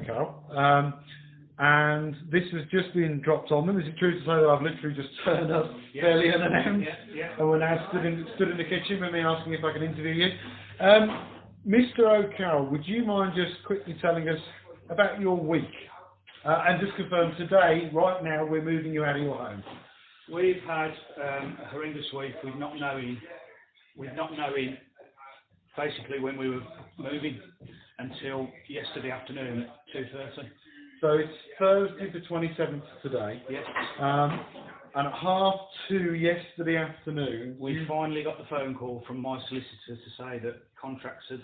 Carol. And this has just been dropped on them. Is it true to say that I've literally just turned up fairly unannounced? And we're now stood in the kitchen with me asking if I can interview you. Mr. O'Carroll, would you mind just quickly telling us about your week? And just confirm today, right now, we're moving you out of your home. We've had a horrendous week with not knowing basically when we were moving until yesterday afternoon at 2:30. So it's Thursday the 27th today. Yes. And at 2:30 yesterday afternoon, we finally got the phone call from my solicitor to say that contracts had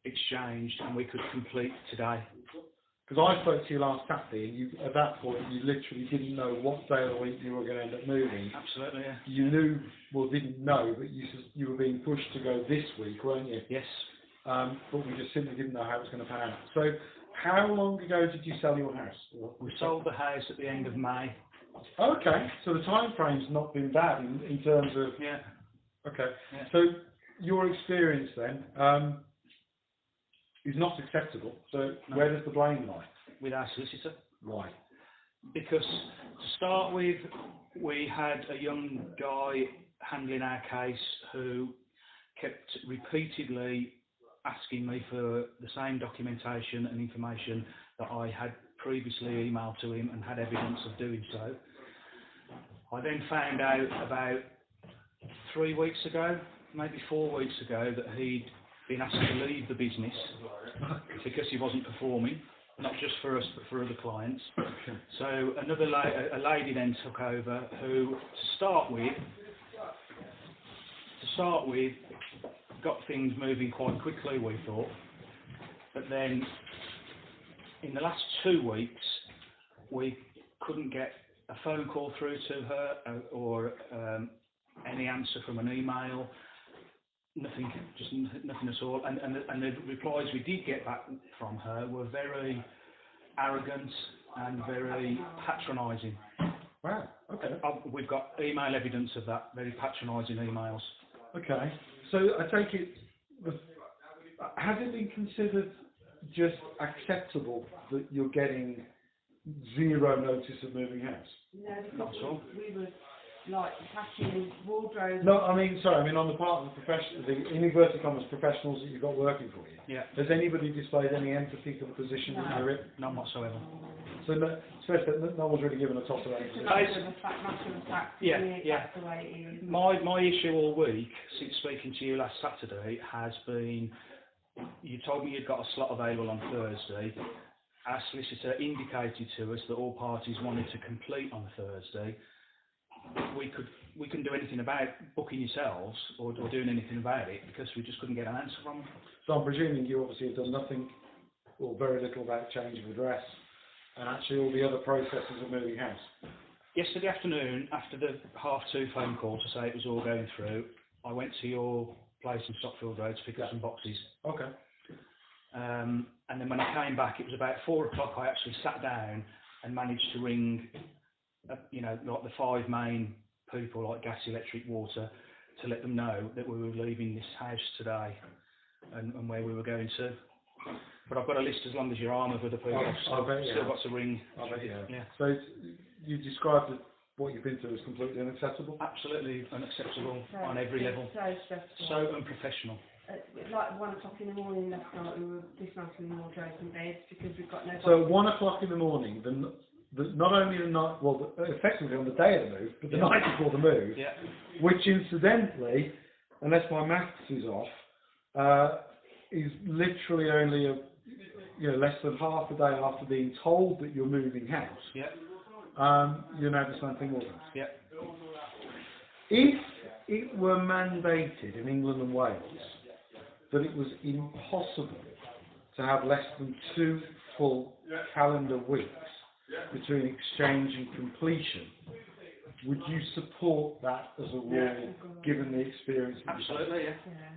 exchanged and we could complete today. Because I spoke to you last Saturday, and you, at that point, you literally didn't know what day of the week you were going to end up moving. Absolutely, yeah. You knew, well, didn't know, but you were being pushed to go this week, weren't you? Yes. But we just simply didn't know how it was going to pan out. So, how long ago did you sell your house? We sold the house at the end of May. Okay, so the time frame's not been bad in terms of... Yeah. Okay, yeah. So your experience then is not acceptable. So no. Where does the blame lie? With our solicitor. Why? Because to start with, we had a young guy handling our case who kept repeatedly asking me for the same documentation and information that I had previously emailed to him and had evidence of doing so. I then found out about 3 weeks ago, maybe 4 weeks ago, that he'd been asked to leave the business because he wasn't performing, not just for us but for other clients. So a lady then took over who, to start with, got things moving quite quickly, we thought. But then in the last 2 weeks, we couldn't get a phone call through to her or any answer from an email. Nothing, just nothing at all. And the replies we did get back from her were very arrogant and very patronising. Wow. Okay. We've got email evidence of that. Very patronising emails. Okay. So I take it, has it been considered just acceptable that you're getting zero notice of moving house? No, because we were like packing wardrobes. No, I mean, sorry, I mean on the part of the professional, the in inverted commas professionals that you've got working for you. Yeah. Has anybody displayed any empathy for the position that you're in? None whatsoever. So no one's really given a toss of It's anything. Yeah. My issue all week since speaking to you last Saturday has been, you told me you'd got a slot available on Thursday. Our solicitor indicated to us that all parties wanted to complete on Thursday. We couldn't do anything about booking yourselves or doing anything about it because we just couldn't get an answer from them. So I'm presuming you obviously have done nothing or very little about change of address and actually all the other processes of moving house. Yesterday afternoon, after the 2:30 phone call to say it was all going through, I went to your place in Stockfield Road to pick up some boxes. Okay. And then when I came back, it was about 4 o'clock. I actually sat down and managed to ring, like the 5 main people, like gas, electric, water, to let them know that we were leaving this house today and where we were going to. But I've got a list as long as your arm of other people. I've still got to ring. I bet you have. Yeah. So you described what you've been through as completely unacceptable? Absolutely unacceptable on every level. So stressful. So unprofessional. Like 1 o'clock in the morning last night, we were dismantling more drawers and beds because we've got no... So 1 o'clock in the morning, not only the night, well, effectively on the day of the move, but the night before the move, which incidentally, unless my maths is off, is literally only less than half a day after being told that you're moving house. You're now dismantling all this. If it were mandated in England and Wales that it was impossible to have less than 2 full calendar weeks between exchange and completion, would you support that as a rule, given the experience? Absolutely,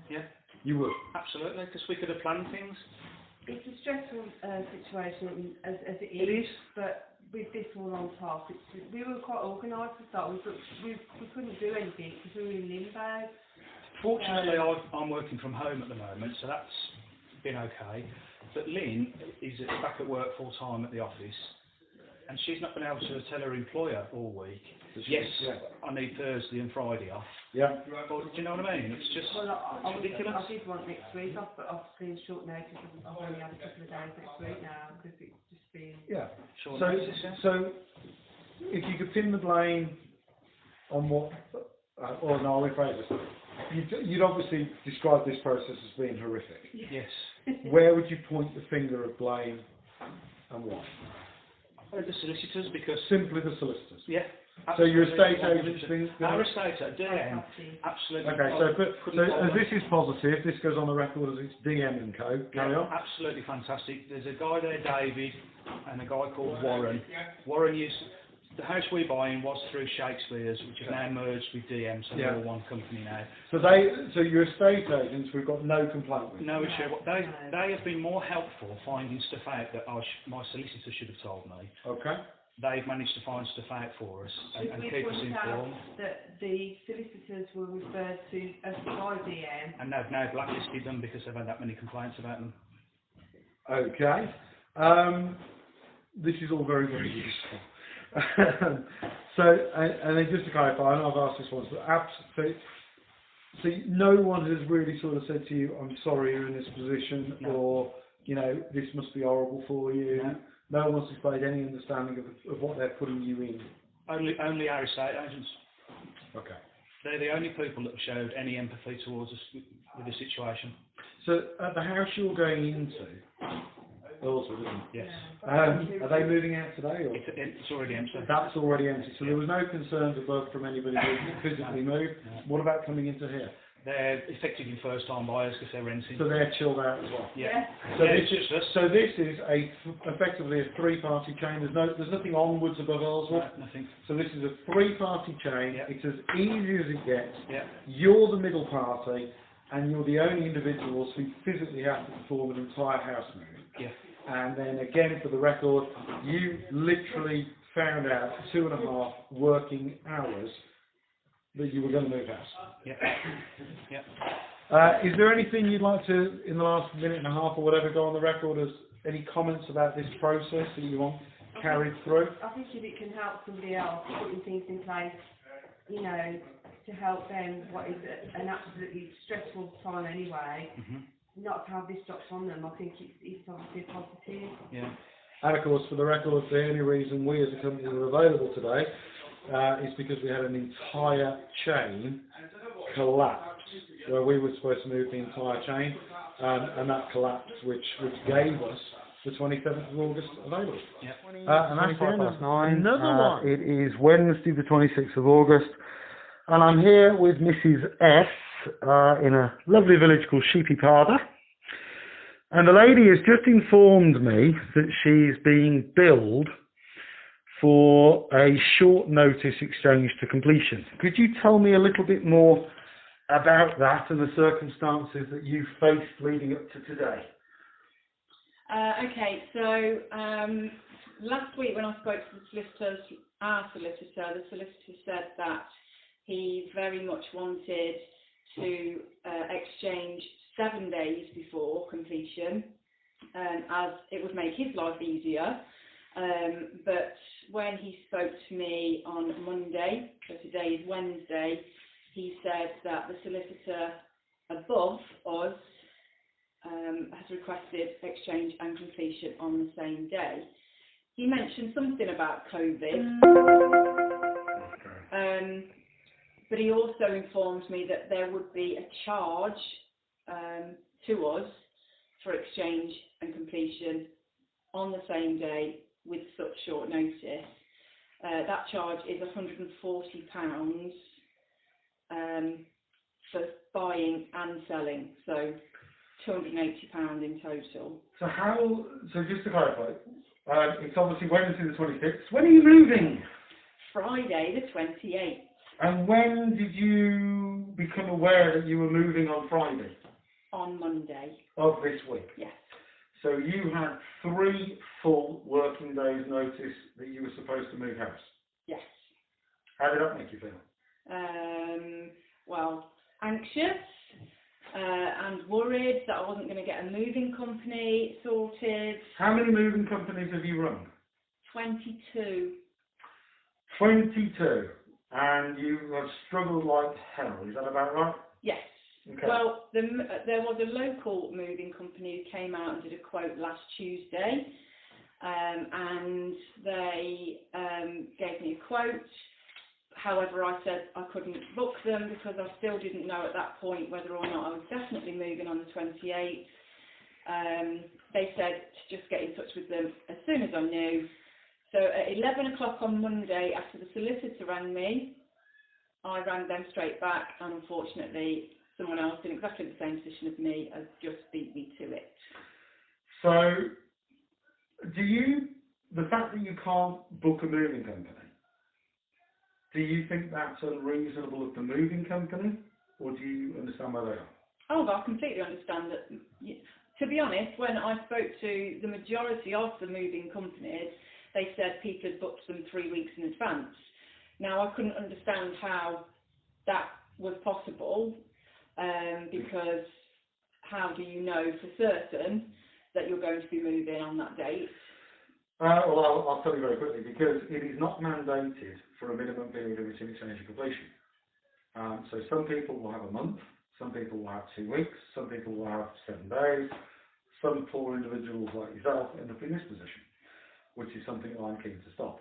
yeah. You would? Absolutely, because we could have planned things. It's a stressful situation as it is. It is. But with this all on top, we were quite organised to start with, but we couldn't do anything because we were in limbo. Fortunately, I'm working from home at the moment, so that's been okay. But Lynn is back at work full time at the office, and she's not been able to tell her employer all week. Yes, I need Thursday and Friday off. Yeah. Well, do you know what I mean? It's just ridiculous. I did want next week off, but obviously in short notice, I've only had a couple of days next week now because it's just been. Yeah. Short notice, So, if you could pin the blame on what, or no, I'll rephrase this. You'd obviously describe this process as being horrific. Yes. Where would you point the finger of blame and why? The solicitors, because... Simply the solicitors? Yeah. So your estate agent's been... Our estate agent, DM, absolutely. Okay, so as this is positive, this goes on the record as it's DM and Co. Carry on. Absolutely fantastic. There's a guy there, David, and a guy called Warren. Warren used... The house we're buying was through Shakespeare's, which has now merged with DM, so they're all one company now. So your estate agents, we've got no complaint with. No issue. They have been more helpful finding stuff out that my solicitor should have told me. Okay. They've managed to find stuff out for us and keep us informed. That the solicitors were referred to as by DM. And they've now blacklisted them because they've had that many complaints about them. Okay. This is all very, very useful. And then just to clarify, I know I've asked this once, but so no one has really sort of said to you, I'm sorry you're in this position, or, this must be horrible for you. No one has displayed any understanding of what they're putting you in. Only our estate agents. Okay. They're the only people that have showed any empathy towards us with the situation. So at the house you're going into, Earlswood, isn't it? Yes. Are they moving out today? Or? It's already empty. That's already empty. So there was no concerns above from anybody who physically moved. What about coming into here? They're effectively first-time buyers because they're renting. So they're chilled out as well. Yeah. So this is effectively a three-party chain. There's nothing onwards above Earlswood. No, nothing. So this is a three-party chain. Yeah. It's as easy as it gets. Yeah. You're the middle party, and you're the only individuals who physically have to perform an entire house move. Yeah. And then again, for the record, you literally found out 2.5 working hours that you were going to move house. Yeah. Yeah. Is there anything you'd like to, in the last minute and a half or whatever, go on the record as any comments about this process that you want carried through? I think if it can help somebody else putting things in place, to help them, what is an absolutely stressful time anyway, not to have this dropped on them, I think it's obviously a positive. Yeah. And of course, for the record, the only reason we as a company were available today is because we had an entire chain collapse where we were supposed to move the entire chain, and that collapsed, which gave us the 27th of August available. Yeah. And that's 9. Another one. It is Wednesday, the 26th of August, and I'm here with Mrs. S in a lovely village called Sheepy Parder. And the lady has just informed me that she's being billed for a short notice exchange to completion. Could you tell me a little bit more about that and the circumstances that you faced leading up to today? Okay, so last week when I spoke to the solicitors, the solicitor said that he very much wanted to exchange 7 days before completion, as it would make his life easier. But when he spoke to me on Monday, so today is Wednesday, he said that the solicitor above us has requested exchange and completion on the same day. He mentioned something about COVID, but he also informed me that there would be a charge to us for exchange and completion on the same day with such short notice. That charge is £140 for buying and selling, so £280 in total. So just to clarify, it's obviously Wednesday the 26th. When are you moving? Friday the 28th. And when did you become aware that you were moving on Friday? On Monday. Of this week? Yes. So you had 3 full working days notice that you were supposed to move house? Yes. How did that make you feel? Well, anxious, and worried that I wasn't going to get a moving company sorted. How many moving companies have you run? 22. 22. And you have struggled like hell, is that about right? Yes. Okay. Well, there was a local moving company who came out and did a quote last Tuesday, and they gave me a quote. However, I said I couldn't book them because I still didn't know at that point whether or not I was definitely moving on the 28th. They said to just get in touch with them as soon as I knew. So at 11 o'clock on Monday, after the solicitor rang me, I rang them straight back, and unfortunately someone else in exactly the same position as me has just beat me to it. So, the fact that you can't book a moving company, do you think that's unreasonable of the moving company, or do you understand where they are? Oh, I completely understand that. To be honest, when I spoke to the majority of the moving companies, they said people had booked them 3 weeks in advance. Now, I couldn't understand how that was possible, because how do you know for certain that you're going to be moving on that date? Well, I'll tell you very quickly, because it is not mandated for a minimum period of between exchange and completion. So some people will have a month, some people will have 2 weeks, some people will have 7 days, some poor individuals like yourself end up in this position, which is something that I'm keen to stop.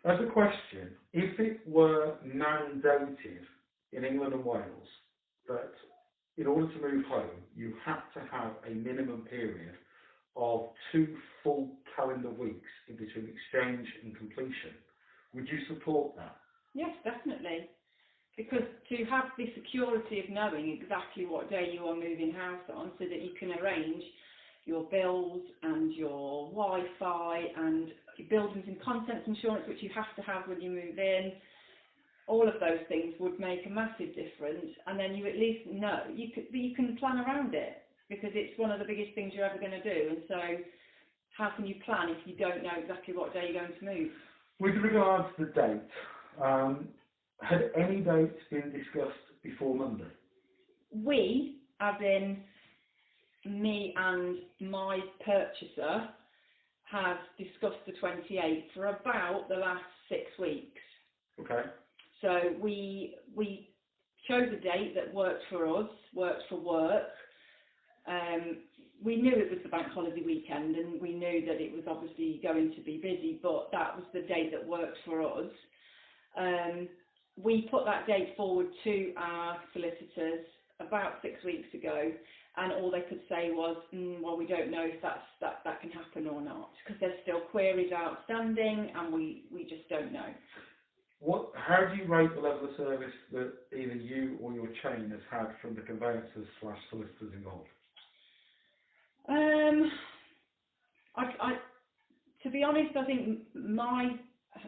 As a question, if it were mandated in England and Wales that in order to move home, you have to have a minimum period of 2 full calendar weeks in between exchange and completion, would you support that? Yes, definitely. Because to have the security of knowing exactly what day you are moving house on, so that you can arrange your bills and your Wi-Fi and your buildings and contents insurance, which you have to have when you move in, all of those things would make a massive difference. And then you at least know, you can plan around it, because it's one of the biggest things you're ever going to do. And so how can you plan if you don't know exactly what day you're going to move? With regards to the date, had any dates been discussed before Monday? We, as in me and my purchaser, have discussed the 28th for about the last 6 weeks. Okay. So we chose a date that worked for us, worked for work. We knew it was the bank holiday weekend, and we knew that it was obviously going to be busy, but that was the date that worked for us. We put that date forward to our solicitors about 6 weeks ago, and all they could say was, well, we don't know if that can happen or not, because there's still queries outstanding, and we just don't know. How do you rate the level of service that either you or your chain has had from the conveyancers / solicitors involved? To be honest, I think mine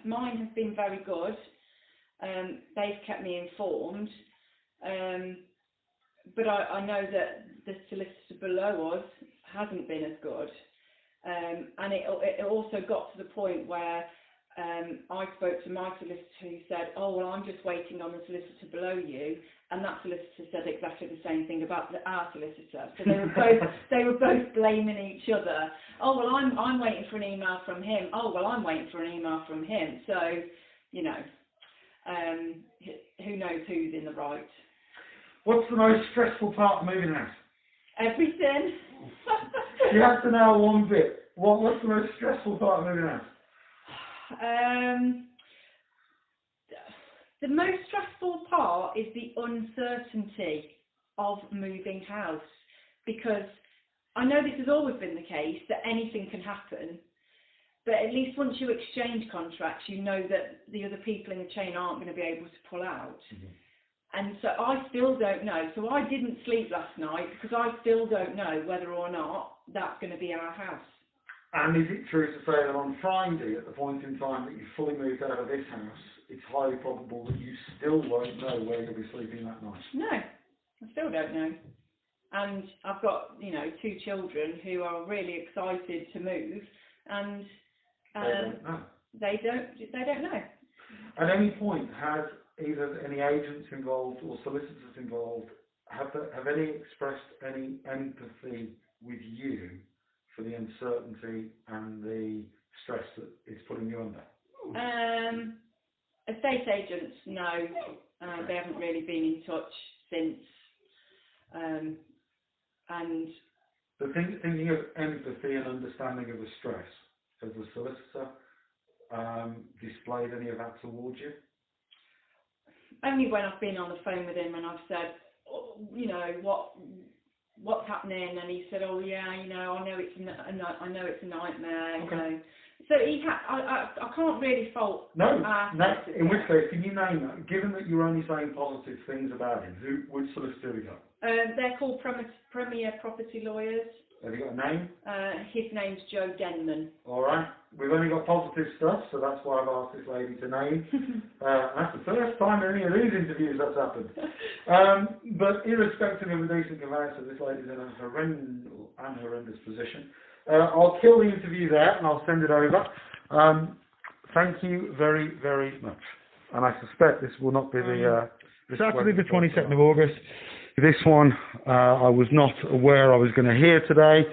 has been very good. They've kept me informed, but I know that the solicitor below us hasn't been as good, and it also got to the point where I spoke to my solicitor, who said, oh, well, I'm just waiting on the solicitor below you, and that solicitor said exactly the same thing about our solicitor. So they were both blaming each other. Oh, well, I'm waiting for an email from him. Oh, well, I'm waiting for an email from him. So, you know, who knows who's in the right. What's the most stressful part of moving house? Everything. You have to know one bit. What's the most stressful part of moving house? The most stressful part is the uncertainty of moving house, because I know this has always been the case, that anything can happen, but at least once you exchange contracts, you know that the other people in the chain aren't going to be able to pull out. Mm-hmm. And so I still don't know. So I didn't sleep last night because I still don't know whether or not that's going to be our house. And is it true to say that on Friday, at the point in time that you've fully moved out of this house, it's highly probable that you still won't know where you'll be sleeping that night? No, I still don't know. And I've got, 2 children who are really excited to move, and they don't know. At any point, has either any agents involved or solicitors involved have any expressed any empathy with you for the uncertainty and the stress that it's putting you under? Estate agents, no. They haven't really been in touch since. And but thinking of empathy and understanding of the stress, has the solicitor displayed any of that towards you? only when I've been on the phone with him and I've said, oh, you know, what's happening, and he said, oh yeah, you know, I know it's a nightmare. Okay. You know. So I can't really fault. No. In which case, can you name that? Given that you're only saying positive things about him, which solicitor have you got? They're called Premier Property Lawyers. Have you got a name? His name's Joe Denman. All right. We've only got positive stuff, so that's why I've asked this lady to name. That's the first time in any of these interviews that's happened. But irrespective of a decent conveyancer, this lady's in a horrendous position. I'll kill the interview there and I'll send it over. Thank you very, very much. And I suspect this will not be the Saturday the 22nd of August. This one I was not aware I was going to hear today.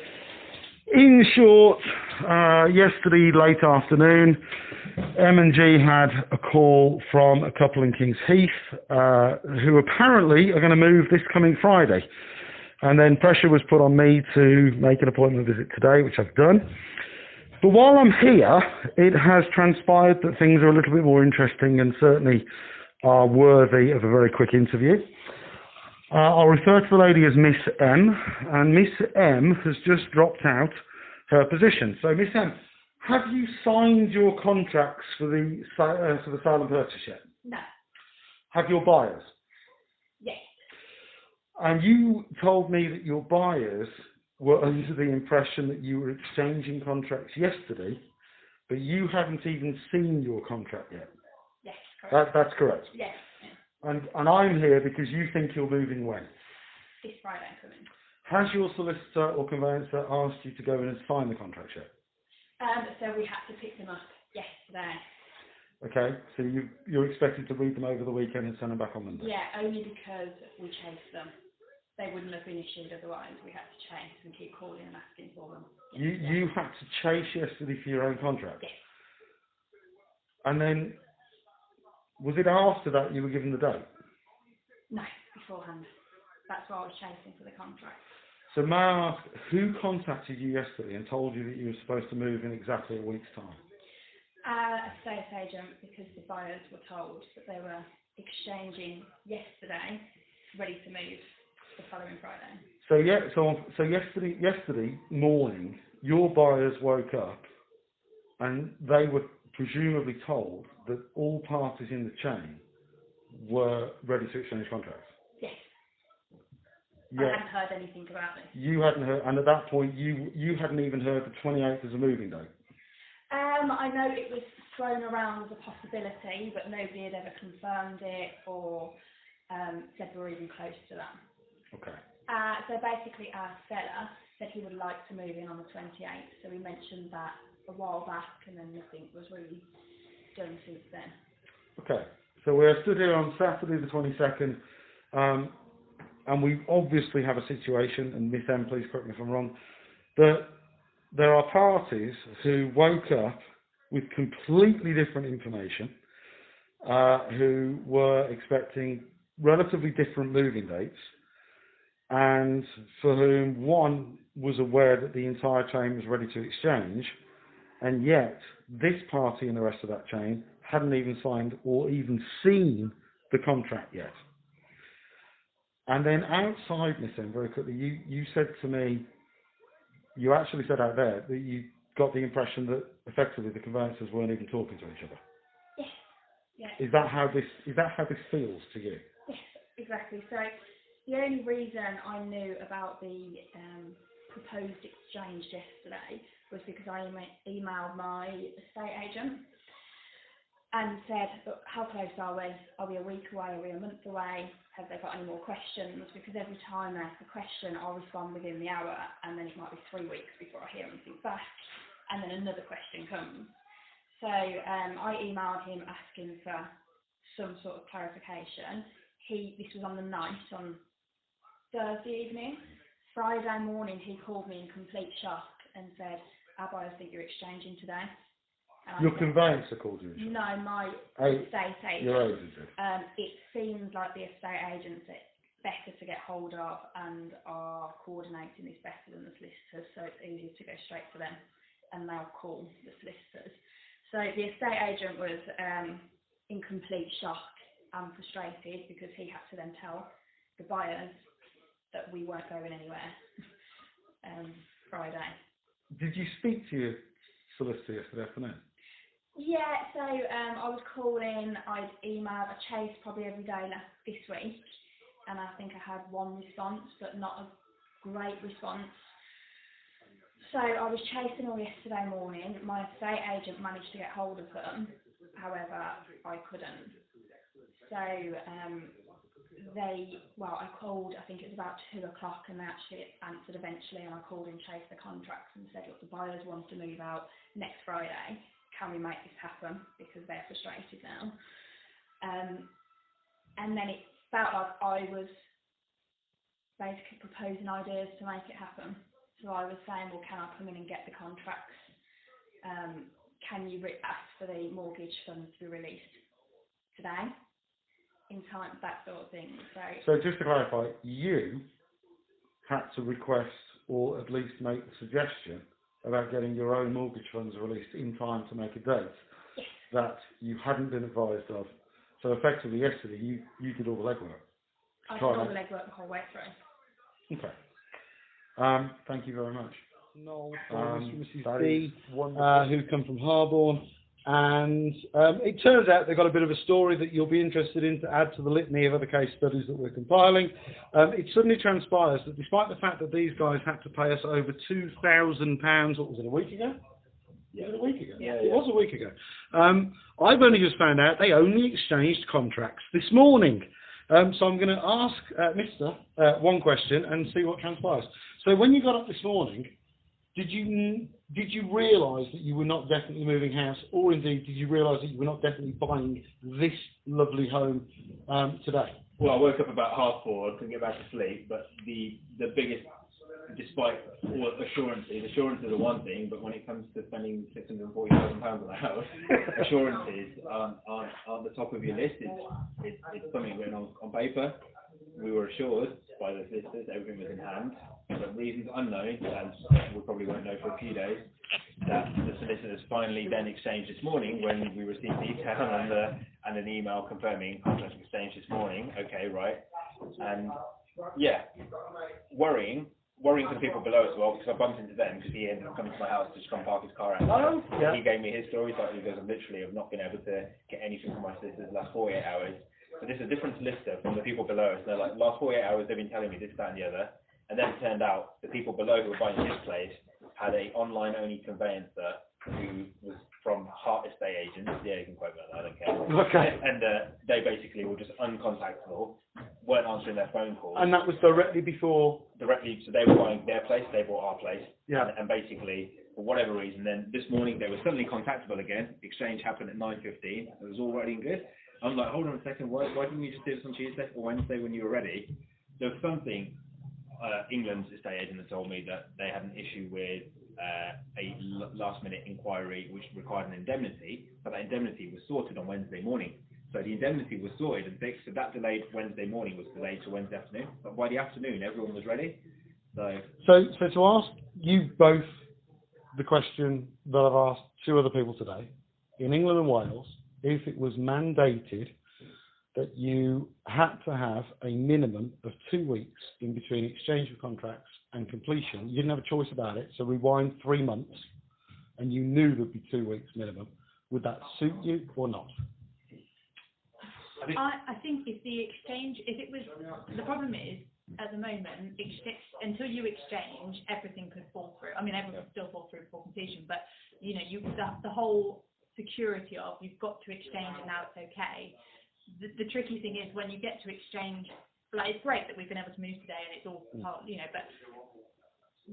In short, yesterday late afternoon, M&G had a call from a couple in King's Heath who apparently are going to move this coming Friday. And then pressure was put on me to make an appointment visit today, which I've done. But while I'm here, it has transpired that things are a little bit more interesting and certainly are worthy of a very quick interview. I'll refer to the lady as Miss M, and Miss M has just dropped out her position. So Miss M, have you signed your contracts for the sale and purchase yet? No. Have your buyers? Yes. And you told me that your buyers were under the impression that you were exchanging contracts yesterday, but you haven't even seen your contract yet. Yes, correct. That's correct? Yes. And I'm here because you think you're moving when? This Friday I'm coming. Has your solicitor or conveyancer asked you to go in and sign the contract yet? So we had to pick them up yesterday. Okay, so you're expected to read them over the weekend and send them back on Monday? Yeah, only because we chased them. They wouldn't have been issued otherwise. We had to chase and keep calling and asking for them. You had to chase yesterday for your own contract? Yes. And then, was it after that you were given the date? No, beforehand. That's why I was chasing for the contract. So may I ask, who contacted you yesterday and told you that you were supposed to move in exactly a week's time? A estate agent, because the buyers were told that they were exchanging yesterday, ready to move the following Friday. So yeah, so yesterday morning, your buyers woke up and they were presumably told that all parties in the chain were ready to exchange contracts. Yes. Yeah. I hadn't heard anything about this. You hadn't heard, and at that point, you hadn't even heard the 28th as a moving date. I know it was thrown around as a possibility, but nobody had ever confirmed it or said we're even close to that. Okay. So basically our seller said he would like to move in on the 28th, so we mentioned that a while back and then nothing was really done since then. Okay, so we're stood here on Saturday the 22nd, and we obviously have a situation, and Miss M, please correct me if I'm wrong, that there are parties who woke up with completely different information, who were expecting relatively different moving dates, and for whom one was aware that the entire chain was ready to exchange, and yet this party and the rest of that chain hadn't even signed or even seen the contract yet. And then outside, Miss M, very quickly, you said to me, you actually said out there that you got the impression that effectively the conveyancers weren't even talking to each other. Yes. Yes. Is that how this feels to you? Yes, exactly. So the only reason I knew about the proposed exchange yesterday was because I emailed my estate agent and said, look, how close are we? Are we a week away? Are we a month away? Have they got any more questions? Because every time I ask a question, I'll respond within the hour, and then it might be 3 weeks before I hear anything back, and then another question comes. So I emailed him asking for some sort of clarification. This was on the night, on Thursday evening. Friday morning, he called me in complete shock and said, "Our buyers think you're exchanging today." And Your conveyancer called you? No, my estate agent. Your agent did? It seems like the estate agents are better to get hold of and are coordinating this better than the solicitors, so it's easier to go straight to them and they'll call the solicitors. So the estate agent was in complete shock and frustrated because he had to then tell the buyers that we weren't going anywhere Friday. Did you speak to your solicitor yesterday afternoon? Yeah, so I was calling, I'd emailed, I chased probably every day this week, and I think I had one response, but not a great response. So I was chasing all yesterday morning. My estate agent managed to get hold of them, however, I couldn't. So I called, I think it was about 2 o'clock, and they actually answered eventually, and I called and chased the contracts and said, look, the buyers want to move out next Friday. Can we make this happen? Because they're frustrated now. And then it felt like I was basically proposing ideas to make it happen. So I was saying, well, can I come in and get the contracts? Can you ask for the mortgage funds to be released today? In time, that sort of thing. So just to clarify, you had to request or at least make the suggestion about getting your own mortgage funds released in time to make a date that you hadn't been advised of. So effectively yesterday you did all the legwork. I did all the legwork the whole way through. Okay. Thank you very much. No, Mrs. B, who come from Harborne. And it turns out they've got a bit of a story that you'll be interested in to add to the litany of other case studies that we're compiling. It suddenly transpires that despite the fact that these guys had to pay us over £2,000, what was it, a week ago? Yeah. Was it a week ago? Yeah. It was a week ago. I've only just found out they only exchanged contracts this morning. So I'm going to ask Mr. One question and see what transpires. So when you got up this morning, did you realise that you were not definitely moving house, or indeed did you realise that you were not definitely buying this lovely home today? Well, I woke up about 4:30, couldn't get back to sleep, but the biggest, despite all assurances are one thing, but when it comes to spending £640,000 on a house, assurances aren't the top of your list. It's something written on paper. We were assured by the solicitors everything was in hand, but reasons unknown, and we probably won't know for a few days, that the solicitors finally then exchanged this morning when we received detail and an email confirming contract exchange this morning. Okay, right. And yeah, worrying for the people below as well, because I bumped into them because he ended up coming to my house to just come park his car out. Oh, yeah. He gave me his story, so he goes, literally have not been able to get anything from my solicitors the last 48 hours. So this is a different solicitor from the people below us. They're like, last 48 hours they've been telling me this, that and the other. And then it turned out the people below who were buying his place had a online-only conveyancer who was from Hart Estate Agents. Yeah, you can quote me on that, I don't care. Okay. And they basically were just uncontactable, weren't answering their phone calls. And that was directly before? Directly, so they were buying their place, they bought our place. Yeah. And basically, for whatever reason, then this morning they were suddenly contactable again. Exchange happened at 9:15. It was all ready and good. I'm like, hold on a second, why didn't you just do this on Tuesday or Wednesday when you were ready? There was something, England's estate agent had told me that they had an issue with a last-minute inquiry which required an indemnity, but that indemnity was sorted on Wednesday morning. So the indemnity was sorted and fixed, so that delayed Wednesday morning was delayed to Wednesday afternoon. But by the afternoon, everyone was ready. So to ask you both the question that I've asked 2 other people today, in England and Wales, if it was mandated that you had to have a minimum of 2 weeks in between exchange of contracts and completion, you didn't have a choice about it, so rewind 3 months, and you knew there'd be 2 weeks minimum, would that suit you or not? I think if it was, the problem is, at the moment, until you exchange, everything could fall through. I mean, everything could still fall through before completion, but, the whole security of you've got to exchange and now it's okay. The tricky thing is when you get to exchange, like, it's great that we've been able to move today and it's all, but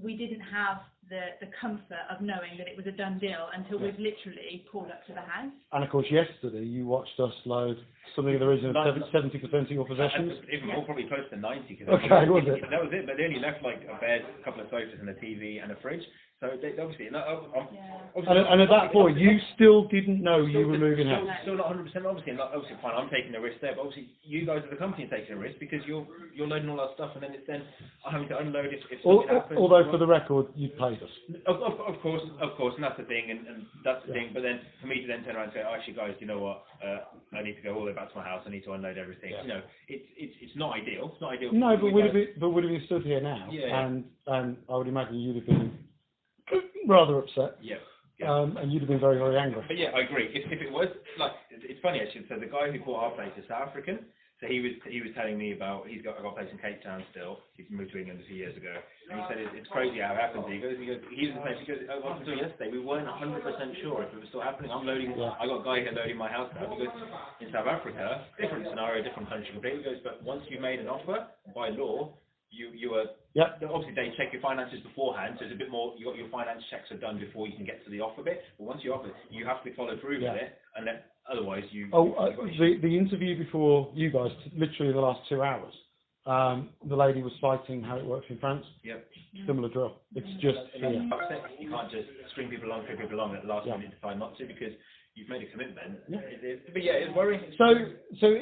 we didn't have the comfort of knowing that it was a done deal until we've literally pulled up to the house. And of course, yesterday you watched us load something in the region of 70% of your possessions. Even more, probably close to 90. Okay, was it? That was it, but they only left like a bed, a couple of sofas, and a TV and a fridge. So they obviously, and at that point, you still didn't know you were moving house. Still not 100% obviously, and obviously fine. I'm taking a risk there, but obviously you guys as the company are taking a risk because you're loading all that stuff, and then I'm having to unload if something happens. Although for the record, you paid us. Of course, and that's the thing, and that's the thing. But then for me to then turn around and say, oh, actually, guys, you know what? I need to go all the way back to my house. I need to unload everything. Yeah. You know, it's not ideal. It's not ideal. No, but would have been stood here now, and I would imagine you'd have been rather upset. Yeah. And you'd have been very, very angry. But yeah, I agree. If it was like, it's funny actually. So the guy who bought our place is South African. So he was telling me about I got a place in Cape Town still. He moved to England a few years ago, and he said it's crazy how it happens. He was the same. He goes, up until yesterday we weren't 100% sure if it was still happening. I'm loading. Yeah. I got a guy here loading my house now. He goes, in South Africa, different scenario, different country completely. He goes, but once you've made an offer by law. You are obviously they check your finances beforehand, so it's a bit more. Your finance checks are done before you can get to the offer bit. But once you offer, you have to follow through with it, and then otherwise you. The interview before you guys, literally the last 2 hours, the lady was citing how it works in France. Yep. Similar drill. It's just you can't just string people along at the last minute decide not to because you've made a commitment. Yeah. But yeah, it's worrying. So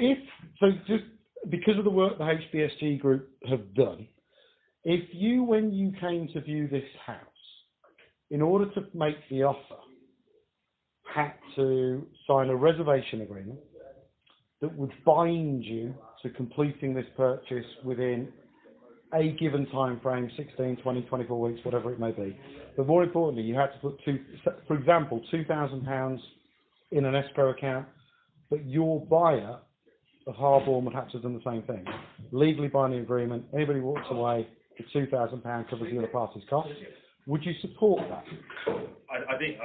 just. Because of the work the HBSG group have done, if you, when you came to view this house, in order to make the offer, had to sign a reservation agreement that would bind you to completing this purchase within a given time frame, 16, 20, 24 weeks, whatever it may be. But more importantly, you had to put, for example, £2,000 in an escrow account, but your buyer of Harborne would have to have done the same thing. Legally binding agreement, anybody walks away, the £2,000 covers the other party's costs. Would you support that? I think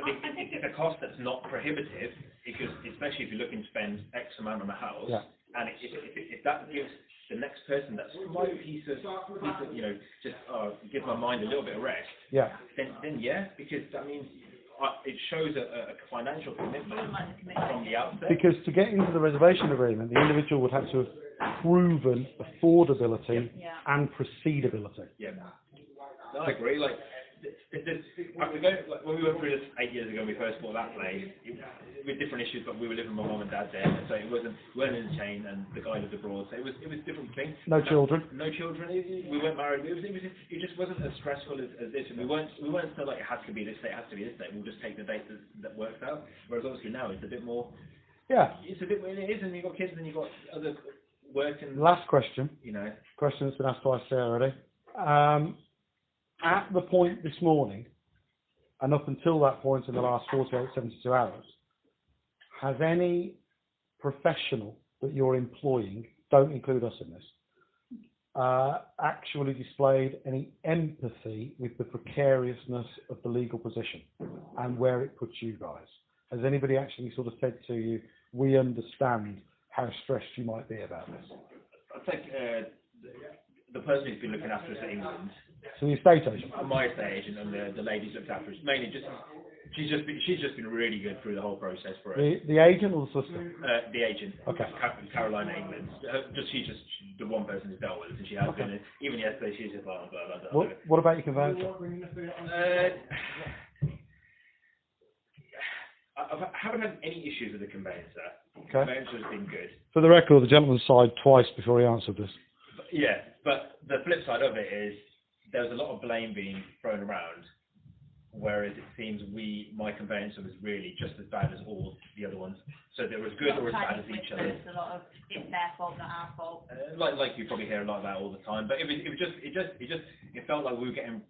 it's a cost that's not prohibitive, because especially if you're looking to spend X amount on a house, and if that gives the next person that slight piece of just gives my mind a little bit of rest, then because that means it shows a financial commitment from the outset. Because to get into the reservation agreement, the individual would have to have proven affordability and proceedability. Yeah, no, I agree. Like, when we went through this 8 years ago, when we first bought that place, with different issues, but we were living with my mum and dad there, so we weren't in the chain, and the guy lived abroad, so it was different thing. No children. We weren't married. It just wasn't as stressful as this, and we weren't so like it has to be this date, it has to be this date. We'll just take the date that works out. Whereas obviously now it's a bit more. Yeah. It's a bit. It is, and you've got kids, and you've got other work and. Last question. Question that's been asked twice there already. At the point this morning, and up until that point in the last 48, 72 hours, has any professional that you're employing, don't include us in this, actually displayed any empathy with the precariousness of the legal position and where it puts you guys? Has anybody actually sort of said to you, we understand how stressed you might be about this? I think the person who's been looking after us at England. So the estate agent? My estate agent and the ladies looked after us. Mainly just, she's just been really good through the whole process for us. The agent or the solicitor? The agent. Okay. Carolina England. She's just the one person who's dealt with it, and she has been. Even yesterday, she's just like, blah, blah, blah. What about your conveyancer? I haven't had any issues with the conveyancer. Okay. The conveyancer's been good. For the record, the gentleman sighed twice before he answered this. But the flip side of it is there's a lot of blame being thrown around, whereas it seems my conveyancer was really just as bad as all the other ones. So they were as good or as bad as each other. A lot of it's their fault, not our fault. Like you probably hear a lot of that all the time. But it felt like we were getting,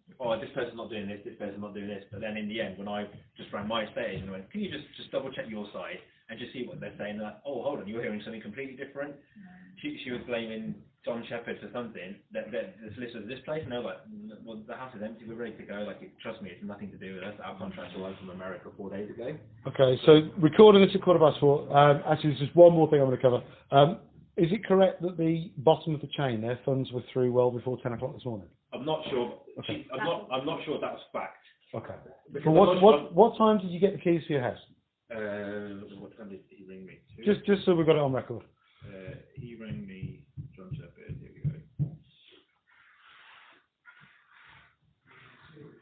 this person's not doing this person's not doing this. But then in the end, when I just rang my estate agent and went, can you just double check your side and just see what they're saying? Like, oh, hold on, you're hearing something completely different. She was blaming John Shepherd for something, the solicitor of this place, and they're like, well, the house is empty, we're ready to go. Like, trust me, it's nothing to do with us. Our contracts arrived from America 4 days ago. Okay, so recording this at 4:15. Actually, there's just one more thing I'm going to cover. is it correct that the bottom of the chain, their funds were through well before 10 o'clock this morning? I'm not sure. Okay. I'm not sure that's fact. Okay. Because So what time did you get the keys for your house? What time did he ring me? Just so we've got it on record. He rang me. John Shepherd. Here we go.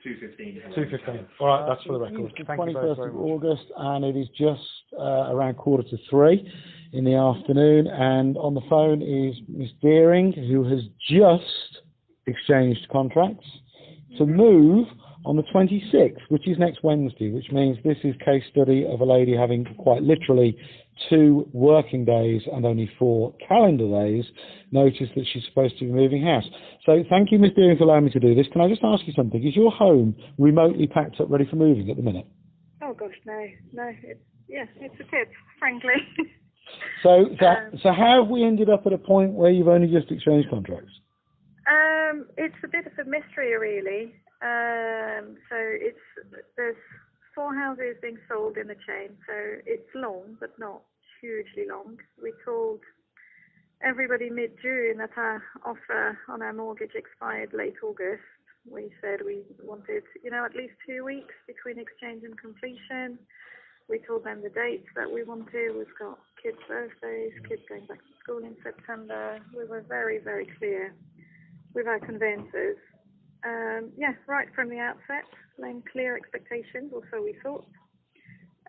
2:15. 2:15. All right, that's for the record. It's the Thank you 21st very of much. August, and it is just around 2:45 in the afternoon. And on the phone is Miss Deering, who has just exchanged contracts to move on the 26th, which is next Wednesday, which means this is case study of a lady having quite literally 2 working days and only 4 calendar days notice that she's supposed to be moving house. So thank you, Ms. Deering, for allowing me to do this. Can I just ask you something? Is your home remotely packed up, ready for moving at the minute? Oh gosh, no. It's a tip, frankly. So how have we ended up at a point where you've only just exchanged contracts? It's a bit of a mystery, really. So there's 4 houses being sold in the chain, so it's long, but not hugely long. We told everybody mid-June that our offer on our mortgage expired late August. We said we wanted, at least 2 weeks between exchange and completion. We told them the dates that we wanted. We've got kids' birthdays, kids going back to school in September. We were very, very clear with our conveyancers. Right from the outset, laying clear expectations, or so we thought.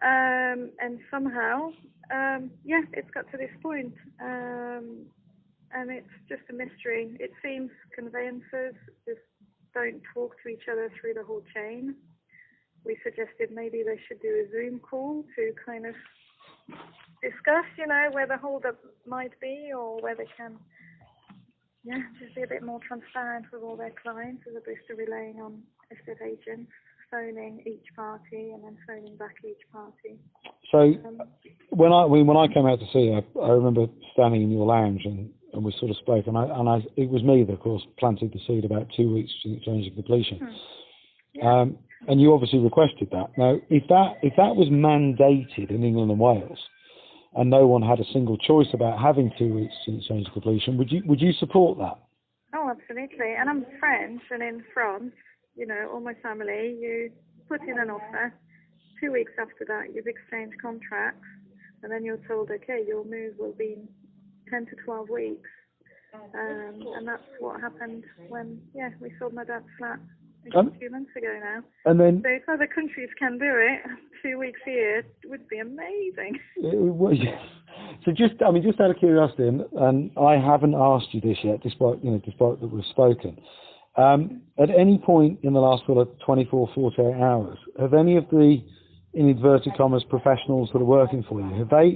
And somehow, it's got to this point. And it's just a mystery. It seems conveyancers just don't talk to each other through the whole chain. We suggested maybe they should do a Zoom call to kind of discuss, where the hold-up might be, or where they can just be a bit more transparent with all their clients, as opposed to relying on estate agents phoning each party and then phoning back each party. So when I came out to see you, I remember standing in your lounge and we sort of spoke, and it was me that, of course, planted the seed about 2 weeks to exchange and completion. And you obviously requested that. Now, if that was mandated in England and Wales, and no one had a single choice about having 2 weeks to exchange and completion, would you support that? Oh, absolutely. And I'm French, and in France, all my family, you put in an offer. 2 weeks after that, you've exchanged contracts, and then you're told, okay, your move will be 10 to 12 weeks. And that's what happened when, we sold my dad's flat a few months ago now. And then, so if other countries can do it, 2 weeks here, it would be amazing. So just out of curiosity, and I haven't asked you this yet, despite that we've spoken. At any point in the last sort of 24, 48 hours, have any of the, in inverted commas, professionals that are working for you,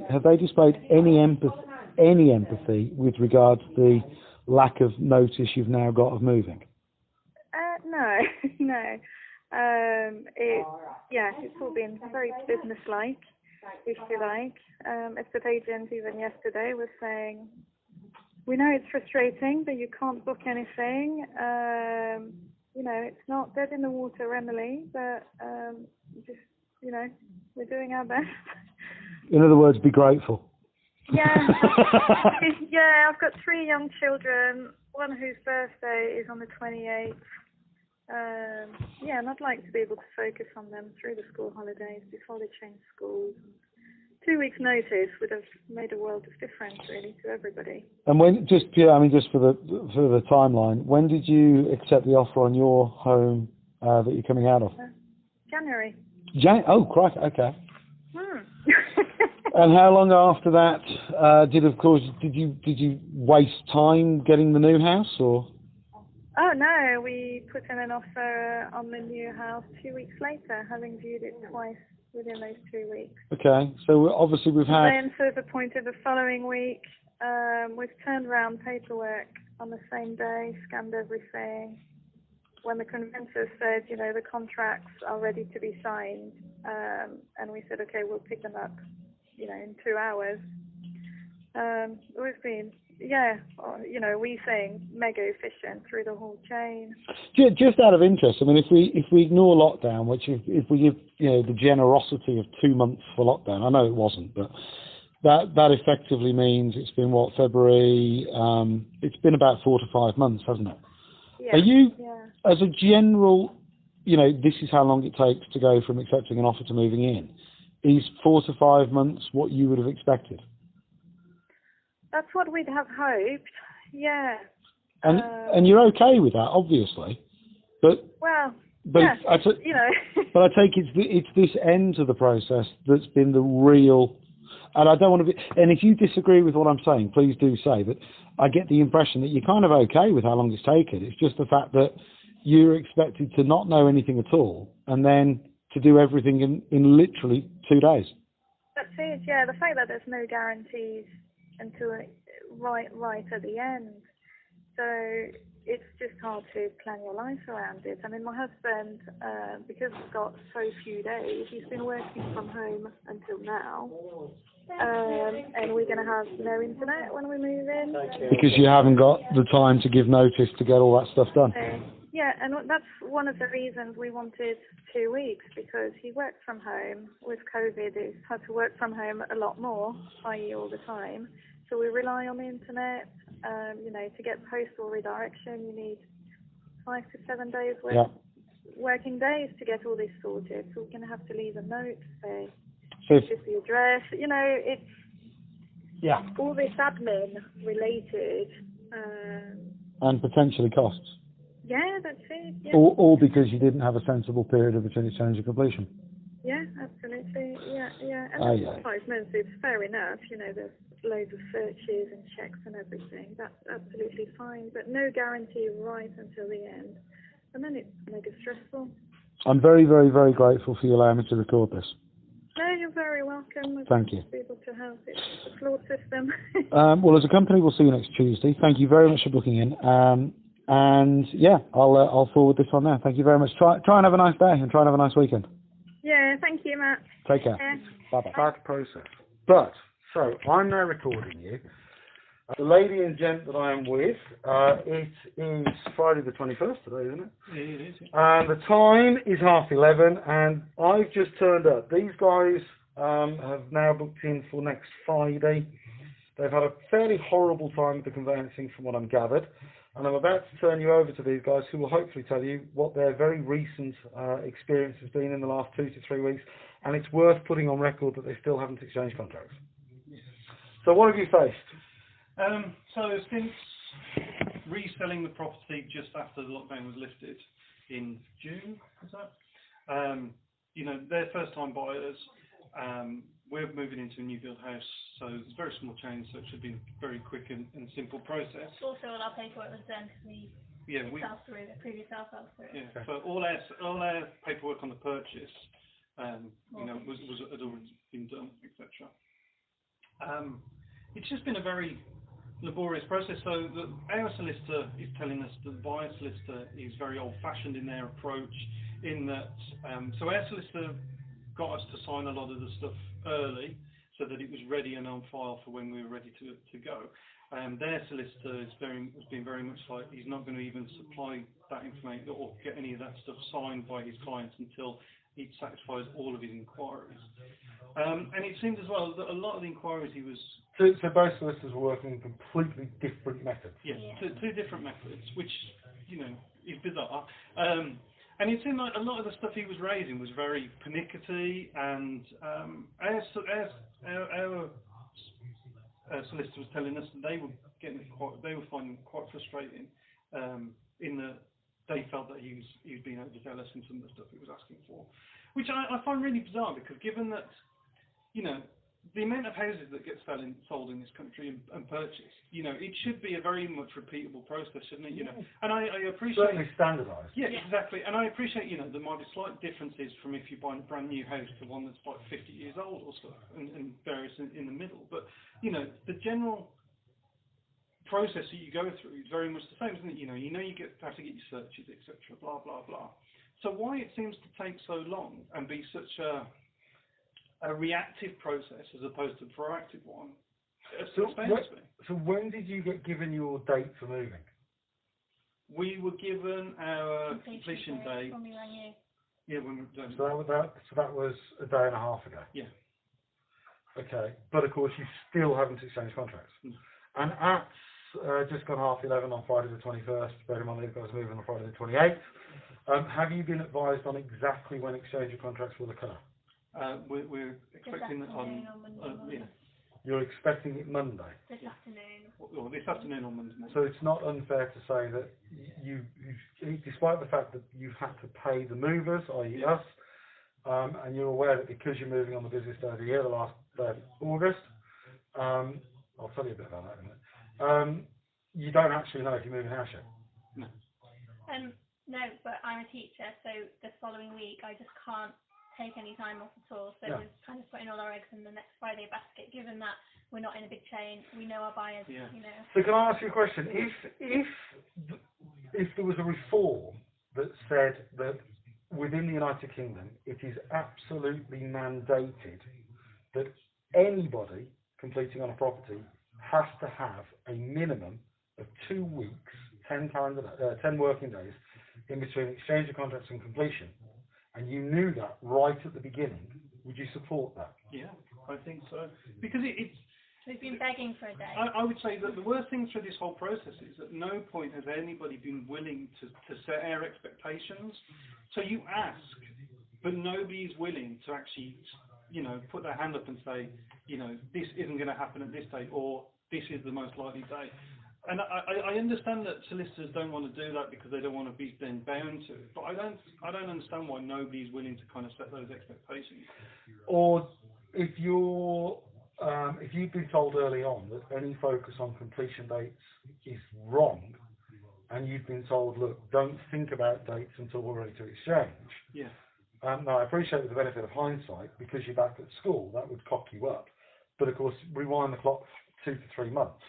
have they displayed any empathy with regards to the lack of notice you've now got of moving? No. It's all been very business-like, if you like. Estate agents even yesterday were saying, we know it's frustrating, but you can't book anything. It's not dead in the water, Emily, but we're doing our best. In other words, be grateful. Yeah. I've got 3 young children, one whose birthday is on the 28th. And I'd like to be able to focus on them through the school holidays before they change schools. 2 weeks' notice would have made a world of difference, really, to everybody. And when just for the timeline, when did you accept the offer on your home that you're coming out of? January. Oh, crikey, okay. And how long after that did you waste time getting the new house, or? Oh no, we put in an offer on the new house 2 weeks later, having viewed it twice within those 2 weeks. Okay, so obviously we've had. And then sort of appointed the following week. We've turned around paperwork on the same day, scanned everything. When the conveyancer said, the contracts are ready to be signed, and we said, okay, we'll pick them up, in 2 hours. We've been, we saying mega efficient through the whole chain. Just out of interest, if we ignore lockdown, which if we give, the generosity of 2 months for lockdown, I know it wasn't, but that effectively means it's been what, February? It's been about 4 to 5 months, hasn't it? Yeah. Are you, Yeah. as a general, this is how long it takes to go from accepting an offer to moving in. Is 4 to 5 months what you would have expected? That's what we'd have hoped. Yeah. And you're okay with that, obviously, but Well. but Yeah. But I take it's this end to the process that's been the real. And I don't want to be. And if you disagree with what I'm saying, please do say. But I get the impression that you're kind of okay with how long it's taken. It's just the fact that you're expected to not know anything at all, and then to do everything in literally 2 days. That's it. Yeah. The fact that there's no guarantees until right at the end. So it's just hard to plan your life around it. I mean, my husband, because he's got so few days, he's been working from home until now. And we're going to have no internet when we move in. Because you haven't got the time to give notice to get all that stuff done. Yeah, and that's one of the reasons we wanted 2 weeks, because he works from home. With COVID, he's had to work from home a lot more, i.e. all the time. So we rely on the internet. To get postal redirection, you need 5 to 7 days working days to get all this sorted. So we're going to have to leave a note to say, this is the address. It's all this admin related. And potentially costs. Yeah, that's it. Yeah. All because you didn't have a sensible period of between exchange and completion. Yeah, absolutely. Yeah. And 5 months is fair enough. There's loads of searches and checks and everything. That's absolutely fine. But no guarantee right until the end. And then it's mega stressful. I'm very, very, very grateful for you allowing me to record this. No, you're very welcome. Thank you. Be able to help. It's a flawed system. Well, as a company, we'll see you next Tuesday. Thank you very much for booking in. And yeah, I'll forward this on there. Thank you very much. Try and have a nice day and try and have a nice weekend. Yeah, thank you, Matt. Take care. Bye-bye. Bad process. But, so, I'm now recording you. The lady and gent that I am with, it is Friday the 21st today, isn't it? Yeah, it is. And the time is 11:30, and I've just turned up. These guys have now booked in for next Friday. They've had a fairly horrible time with the conveyancing from what I'm gathered. And I'm about to turn you over to these guys who will hopefully tell you what their very recent experience has been in the last 2 to 3 weeks. And it's worth putting on record that they still haven't exchanged contracts. So what have you faced? So since reselling the property just after the lockdown was lifted in June, is that? They're first-time buyers. We're moving into a new build house, so it's a very small change, so it should be a very quick and simple process. Also, all our paperwork was done because the previous house fell through. Yeah, so all our paperwork on the purchase, had already been done, etc. It's just been a very laborious process. So our solicitor is telling us that the buyer solicitor is very old-fashioned in their approach. In that, so our solicitor got us to sign a lot of the stuff early so that it was ready and on file for when we were ready to go. Their solicitor has been very much like he's not going to even supply that information or get any of that stuff signed by his clients until it satisfies all of his inquiries. And it seemed as well that a lot of the inquiries he was... So both solicitors were working in completely different methods? Yes, two different methods, which, is bizarre. And it seemed like a lot of the stuff he was raising was very pernickety, and our solicitor was telling us that they were finding it quite frustrating, in that they felt that he was being overzealous in some of the stuff he was asking for, which I find really bizarre, because given that the amount of houses that get sold in this country and purchased, it should be a very much repeatable process, shouldn't it? And I appreciate... Certainly standardised. Yeah, exactly. And I appreciate, there might be slight differences from if you buy a brand new house to one that's like 50 years old or stuff, and various in the middle. But, the general process that you go through is very much the same, isn't it? You have to get your searches, etc., blah, blah, blah. So why it seems to take so long and be such a reactive process as opposed to a proactive one? So when did you get given your date for moving? We were given our completion date. When we rang you. Yeah, when we done. So that was a day and a half ago. Yeah. Okay, but of course you still haven't exchanged contracts. And at just gone 11:30 on Friday the 21st, bear in mind they've got us moving on Friday the 28th, have you been advised on exactly when exchange of contracts will occur? We're expecting it on You're expecting it Monday? This afternoon. Or this afternoon on Monday. So it's not unfair to say that you despite the fact that you've had to pay the movers, i.e. us, and you're aware that because you're moving on the busiest day of the year, the last day of August, I'll tell you a bit about that in a minute, you don't actually know if you're moving house yet. No. No, but I'm a teacher, so the following week I just can't take any time off at all. So we're kind of putting all our eggs in the next Friday basket, given that we're not in a big chain, we know our buyers, you know. So can I ask you a question? If there was a reform that said that within the United Kingdom it is absolutely mandated that anybody completing on a property has to have a minimum of 2 weeks, 10 working days in between exchange of contracts and completion, and you knew that right at the beginning, would you support that? Yeah, I think so. Because it's... We've been begging for a day. I would say that the worst thing through this whole process is at no point has anybody been willing to set our expectations. So you ask, but nobody is willing to actually, you know, put their hand up and say, you know, this isn't going to happen at this date, or this is the most likely date. And I understand that solicitors don't want to do that because they don't want to be then bound to it. But I don't understand why nobody's willing to kind of set those expectations. Or if you've been told early on that any focus on completion dates is wrong, and you've been told, look, don't think about dates until we're ready to exchange. Yeah. Now, I appreciate with the benefit of hindsight, because you're back at school, that would cock you up. But of course, rewind the clock 2 to 3 months.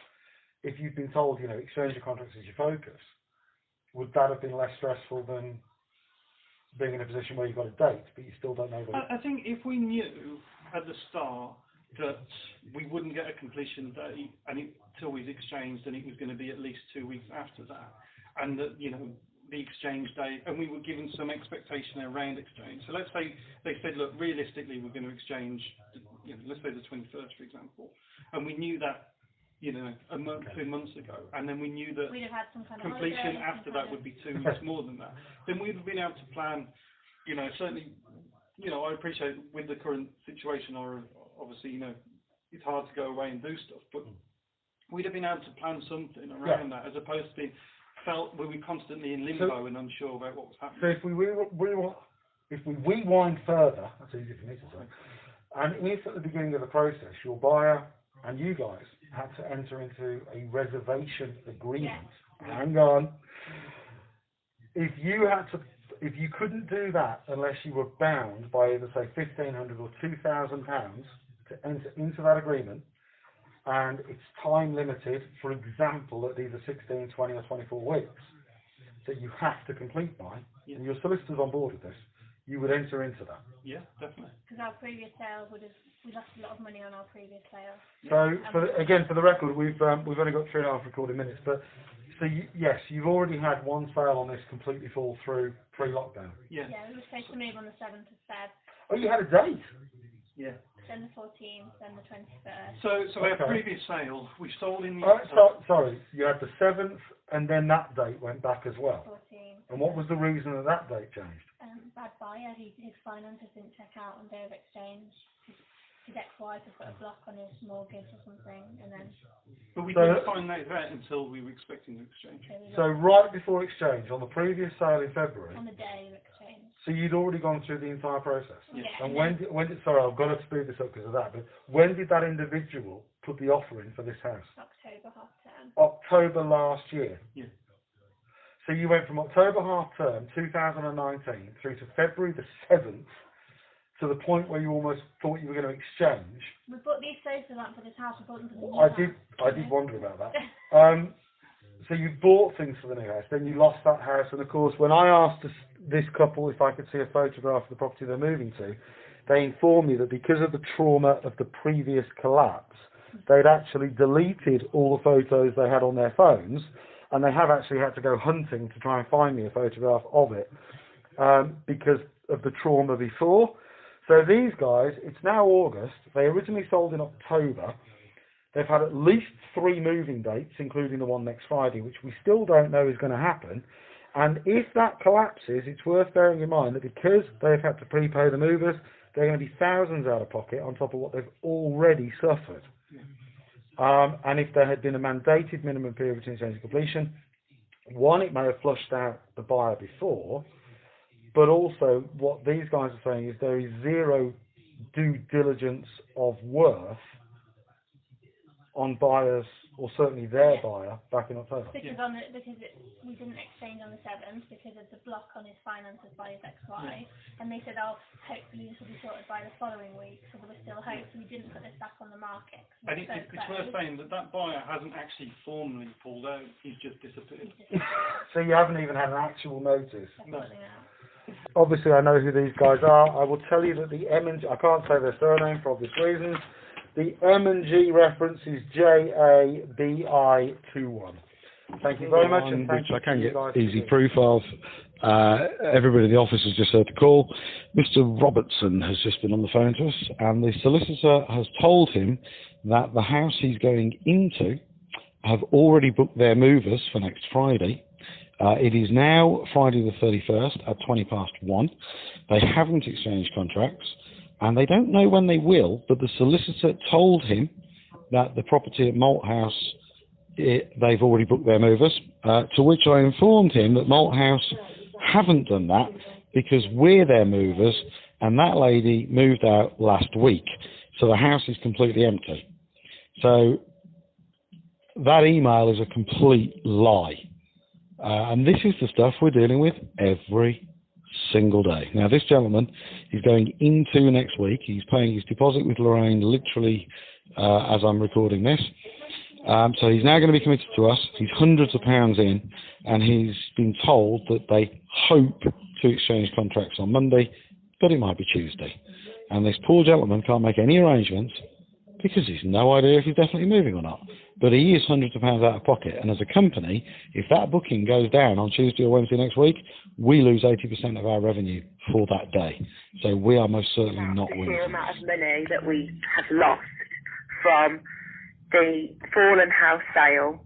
If you've been told, you know, exchange of contracts is your focus, would that have been less stressful than being in a position where you've got a date, but you still don't know when? I think if we knew at the start that we wouldn't get a completion date until we've exchanged, and it was going to be at least 2 weeks after that, and that, you know, the exchange date, and we were given some expectation around exchange. So let's say they said, look, realistically, we're going to exchange, you know, let's say the 21st, for example, and we knew that, you know, a month, 2 months ago, and then we knew that we'd have had some kind of completion after that would be 2 weeks more than that, then we'd have been able to plan, you know, certainly, you know, I appreciate with the current situation, or obviously, you know, it's hard to go away and do stuff, but we'd have been able to plan something around that, as opposed to being we were constantly in limbo and unsure about what was happening. So if we rewind further, that's easy for me to say, and if at the beginning of the process your buyer and you guys had to enter into a reservation agreement, hang on, if you couldn't do that unless you were bound by either say £1,500 or £2,000 to enter into that agreement, and it's time limited, for example, at either 16, 20 or 24 weeks, that you have to complete by, and your solicitor's on board with this, you would enter into that. Yeah, definitely. Because our previous sale we lost a lot of money on our previous sale. So, for the record, we've only got 3.5 recorded minutes, but so yes, you've already had one sale on this completely fall through pre-lockdown. Yeah, we were supposed to move on the 7th of Feb. Oh, you had a date? Yeah. Then the 14th, then the 23rd. So our previous sale, we sold in the... sorry, you had the 7th, and then that date went back as well. 14th. And what was the reason that date changed? Bad buyer, his finances didn't check out on day of exchange. His ex-wife had put a block on his mortgage or something, and then... But we didn't find that out until we were expecting to exchange. So right before exchange, on the previous sale in February... On the day of exchange. So you'd already gone through the entire process? Yeah. And when did, sorry, I've got to speed this up because of that, but when did that individual put the offer in for this house? October half term. October last year? Yeah. So you went from October half term 2019 through to February the 7th, to the point where you almost thought you were going to exchange. We bought these sofas out for this house. We bought them for the new house. I did wonder about that. So you bought things for the new house, then you lost that house, and of course, when I asked this couple if I could see a photograph of the property they're moving to, they informed me that because of the trauma of the previous collapse, they'd actually deleted all the photos they had on their phones, and they have actually had to go hunting to try and find me a photograph of it because of the trauma before. So these guys, it's now August. They originally sold in October. They've had at least 3 moving dates, including the one next Friday, which we still don't know is going to happen. And if that collapses, it's worth bearing in mind that because they've had to prepay the movers, they're going to be thousands out of pocket on top of what they've already suffered. And if there had been a mandated minimum period between exchange and completion, one, it may have flushed out the buyer before, but also what these guys are saying is there is zero due diligence of worth on buyers, or certainly their buyer, back in October. Because we didn't exchange on the 7th because of the block on his finances by his ex-wife, and they said, oh, hopefully this will be sorted by the following week, so there was still hope, so we didn't put this back on the market. And it's worth saying that buyer hasn't actually formally pulled out, he's just disappeared. So you haven't even had an actual notice? No. Obviously I know who these guys are. I will tell you that the M&G, I can't say their surname for obvious reasons, the M&G reference is JABI21. Thank you very much. And which I can get easy proof of. Everybody in the office has just heard the call. Mr. Robertson has just been on the phone to us, and the solicitor has told him that the house he's going into have already booked their movers for next Friday. It is now Friday the 31st at 1:20. They haven't exchanged contracts, and they don't know when they will, but the solicitor told him that the property at Malthouse, they've already booked their movers, to which I informed him that Malthouse haven't done that because we're their movers, and that lady moved out last week, so the house is completely empty. So that email is a complete lie. And this is the stuff we're dealing with every single day. Now, this gentleman is going into next week. He's paying his deposit with Lorraine literally as I'm recording this. So he's now going to be committed to us. He's hundreds of pounds in, and he's been told that they hope to exchange contracts on Monday, but it might be Tuesday. And this poor gentleman can't make any arrangements because he's no idea if he's definitely moving or not. But he is hundreds of pounds out of pocket, and as a company, if that booking goes down on Tuesday or Wednesday next week, we lose 80% of our revenue for that day. So we are most certainly not winning. The amount of money that we have lost from the fallen house sale,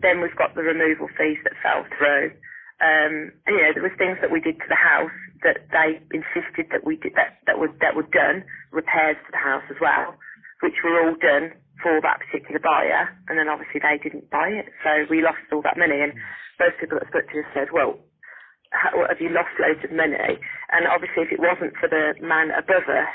then we've got the removal fees that fell through. And, you know, there was things that we did to the house that they insisted that we did that were done, repairs to the house as well, which were all done for that particular buyer, and then obviously they didn't buy it, so we lost all that money. And most people that spoke to us said, well, have you lost loads of money? And obviously if it wasn't for the man above us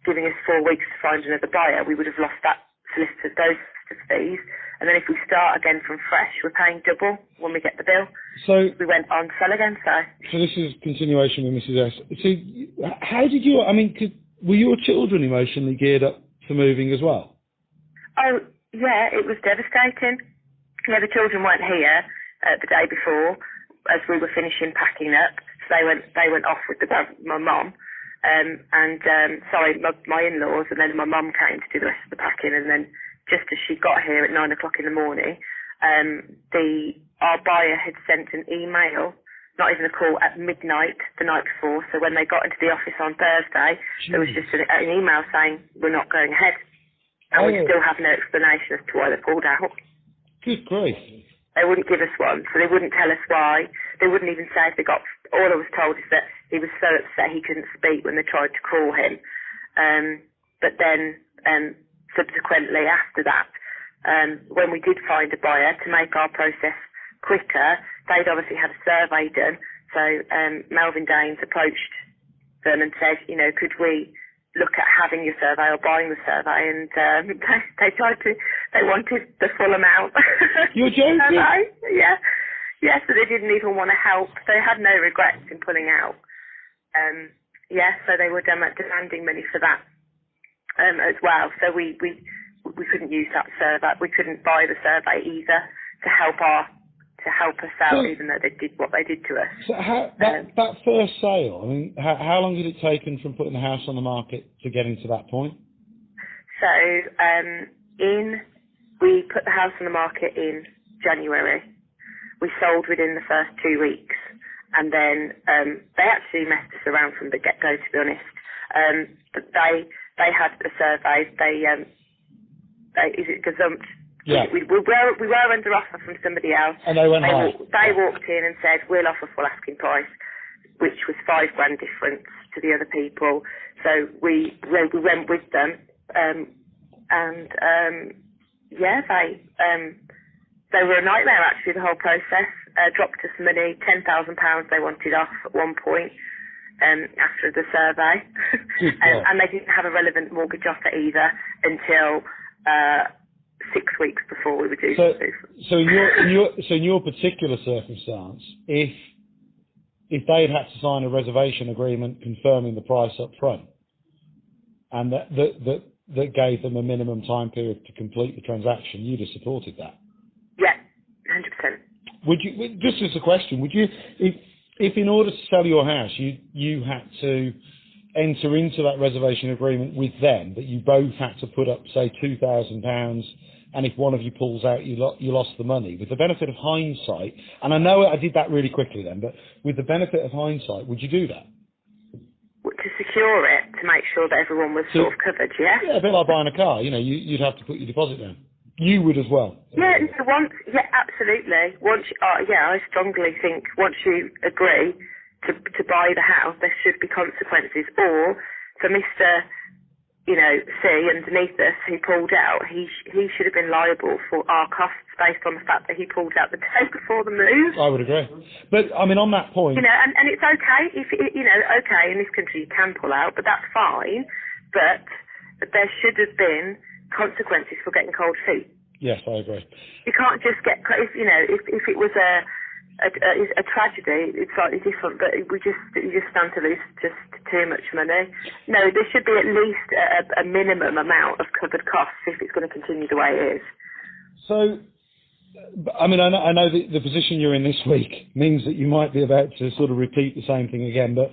giving us 4 weeks to find another buyer, we would have lost that those solicitor's fees. And then if we start again from fresh, we're paying double when we get the bill. So we went on sell again. So this is continuation with Mrs. S. So how did you, I mean, were your children emotionally geared up for moving as well? Oh, yeah, it was devastating. Yeah, the children weren't here the day before as we were finishing packing up. So they went off with my mum, my in-laws, and then my mum came to do the rest of the packing. And then just as she got here at 9 o'clock in the morning, our buyer had sent an email, not even a call, at midnight the night before. So when they got into the office on Thursday, there was just an email saying, we're not going ahead. And we still have no explanation as to why they pulled out. Good grief. They wouldn't give us one, so they wouldn't tell us why. They wouldn't even say if they got... All I was told is that he was so upset he couldn't speak when they tried to call him. But then, subsequently after that, when we did find a buyer to make our process quicker, they'd obviously had a survey done. So Melvin Daines approached them and said, you know, could we look at having your survey or buying the survey, and they wanted the full amount. You're joking? Yeah, so they didn't even want to help. They had no regrets in pulling out. So they were demanding money for that as well. So we couldn't use that survey. We couldn't buy the survey either to help us out, even though they did what they did to us. So that first sale, I mean, how long did it take from putting the house on the market to getting to that point? So we put the house on the market in January. We sold within the first 2 weeks, and then they actually messed us around from the get-go, to be honest. But they had a survey. Is it gazumped? Yeah. We were under offer from somebody else. And they went high. They walked in and said, we'll offer full asking price, which was $5,000 difference to the other people. So we went with them, they were a nightmare actually, the whole process. Dropped us money, £10,000 they wanted off at one point after the survey. And they didn't have a relevant mortgage offer either until 6 weeks before we were due to move. So in your particular circumstance, if they had to sign a reservation agreement confirming the price up front, and that gave them a minimum time period to complete the transaction, you'd have supported that? Yeah, 100%. Would you, just as a question, would you, if in order to sell your house, you had to enter into that reservation agreement with them, that you both had to put up, say, £2,000, and if one of you pulls out, you lost the money. With the benefit of hindsight, and I know I did that really quickly then, but with the benefit of hindsight, would you do that? To secure it, to make sure that everyone was sort of covered, yeah? Yeah, a bit like buying a car. You'd have to put your deposit down. You would as well. Yeah, absolutely. I strongly think once you agree to buy the house, there should be consequences. Or for Mr. C underneath us who pulled out, he should have been liable for our costs based on the fact that he pulled out the day before the move. I would agree. But I mean, on that point, and it's okay if okay, in this country you can pull out, but that's fine. But there should have been consequences for getting cold feet. Yes, I agree. You can't just get if it was a tragedy, it's slightly different, but you just stand to lose just too much money. No, there should be at least a minimum amount of covered costs if it's going to continue the way it is. So, I mean, I know the position you're in this week means that you might be about to sort of repeat the same thing again, but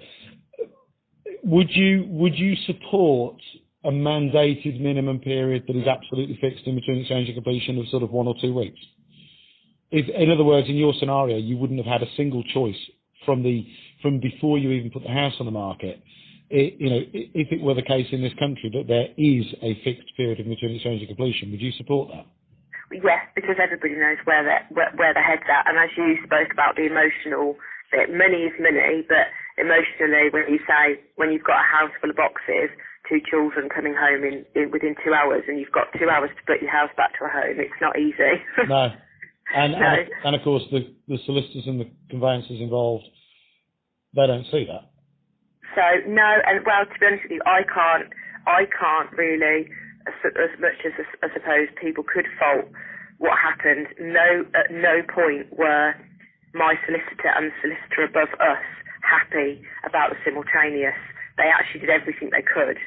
would you support a mandated minimum period that is absolutely fixed in between exchange and completion of sort of 1 or 2 weeks? If, in other words, in your scenario, you wouldn't have had a single choice from before you even put the house on the market. If it were the case in this country that there is a fixed period in between exchange and completion, would you support that? Yes, because everybody knows where their head's at, and as you spoke about the emotional bit, money is money, but emotionally, when you've got a house full of boxes, 2 children coming home within 2 hours, and you've got 2 hours to put your house back to a home, it's not easy. No. And of course, the solicitors and the conveyancers involved, they don't see that. So no, and well, to be honest with you, I can't really, as much as I suppose people could fault what happened. At no point were my solicitor and the solicitor above us happy about the simultaneous. They actually did everything they could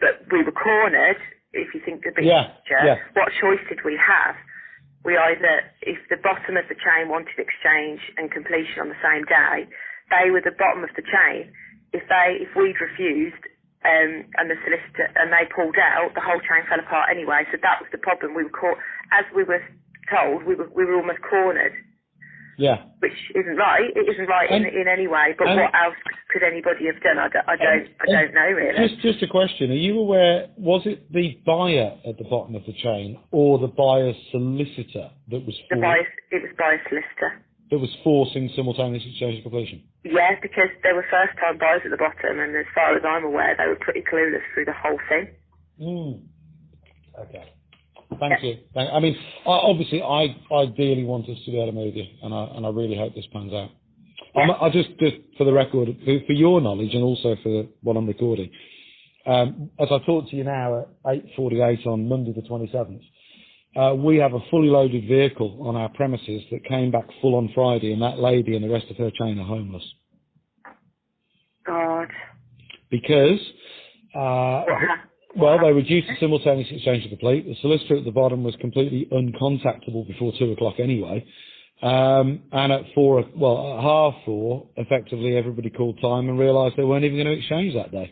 but we were cornered. If you think the big picture, what choice did we have? We either, if the bottom of the chain wanted exchange and completion on the same day, they were the bottom of the chain. If we'd refused and the solicitor and they pulled out, the whole chain fell apart anyway. So that was the problem. We were caught, as we were told, we were almost cornered. Yeah. Which isn't right. It isn't right in any way. But what else could anybody have done? I don't know really. Just a question. Are you aware? Was it the buyer at the bottom of the chain, or the buyer's solicitor that was? It was buyer's solicitor. That was forcing simultaneous exchange and completion. Yeah, because there were first-time buyers at the bottom, and as far as I'm aware, they were pretty clueless through the whole thing. Okay. Thank you. I mean, obviously, I ideally want us to be able to move you, and I really hope this pans out. Yeah. I just for the record, for your knowledge, and also for what I'm recording, as I talk to you now at 8:48 on Monday the 27th, we have a fully loaded vehicle on our premises that came back full on Friday, and that lady and the rest of her chain are homeless. God. Because they reduced the simultaneous exchange to complete. The solicitor at the bottom was completely uncontactable before 2 o'clock anyway. And at 4:30, effectively everybody called time and realised they weren't even going to exchange that day.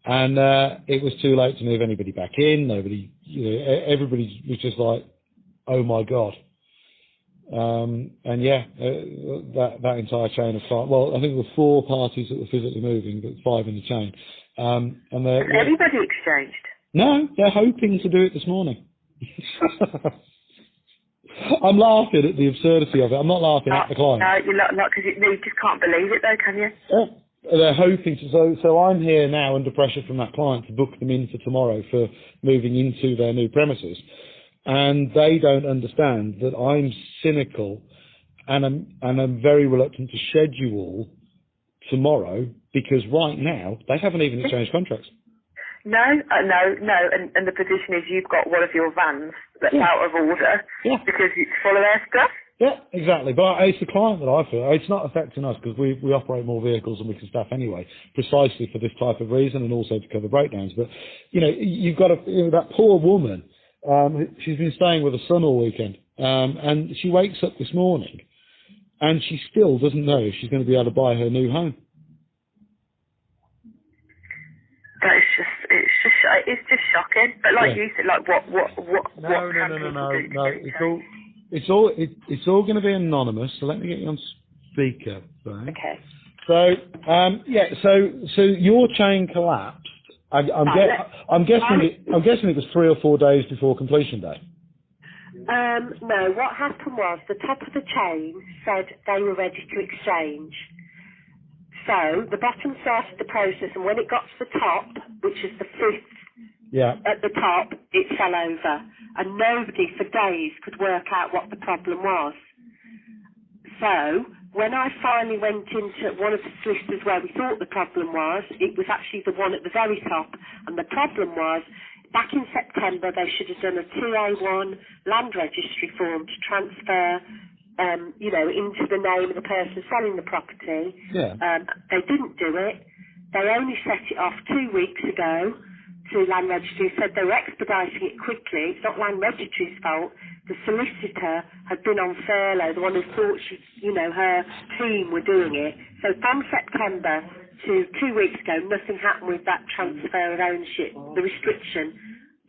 And it was too late to move anybody back in. Everybody was just like, oh my God. And yeah, that entire chain of 5. Well, I think there were 4 parties that were physically moving, but 5 in the chain. And Has everybody exchanged? No, they're hoping to do it this morning. I'm laughing at the absurdity of it. I'm not laughing at the client. No, you're not, because you just can't believe it though, can you? Yeah. They're hoping to. So I'm here now under pressure from that client to book them in for tomorrow for moving into their new premises. And they don't understand that I'm cynical and I'm very reluctant to schedule tomorrow because right now they haven't even exchanged contracts. No, and the position is you've got one of your vans that's out of order because it's full of their stuff. Yeah, exactly. But it's the client that I feel. It's not affecting us because we operate more vehicles than we can staff anyway, precisely for this type of reason and also to cover breakdowns. But, you've got that poor woman, she's been staying with her son all weekend, and she wakes up this morning and she still doesn't know if she's going to be able to buy her new home. But it's just shocking. But like you said, like what No. It's all going to be anonymous. So let me get you on speaker. Right? Okay. So your chain collapsed. I'm guessing it was 3 or 4 days before completion day. No, what happened was the top of the chain said they were ready to exchange. So the bottom started the process, and when it got to the top, which is the 5th at the top, it fell over. And nobody for days could work out what the problem was. So when I finally went into one of the solicitors where we thought the problem was, it was actually the one at the very top. And the problem was, back in September, they should have done a 2A1 land registry form to transfer into the name of the person selling the property. They didn't do it. They only set it off 2 weeks ago to land registry, said they were expediting it quickly. It's not land registry's fault. The solicitor had been on furlough, the one who thought her team were doing it. So from September to 2 weeks ago, nothing happened with that transfer of ownership. The restriction,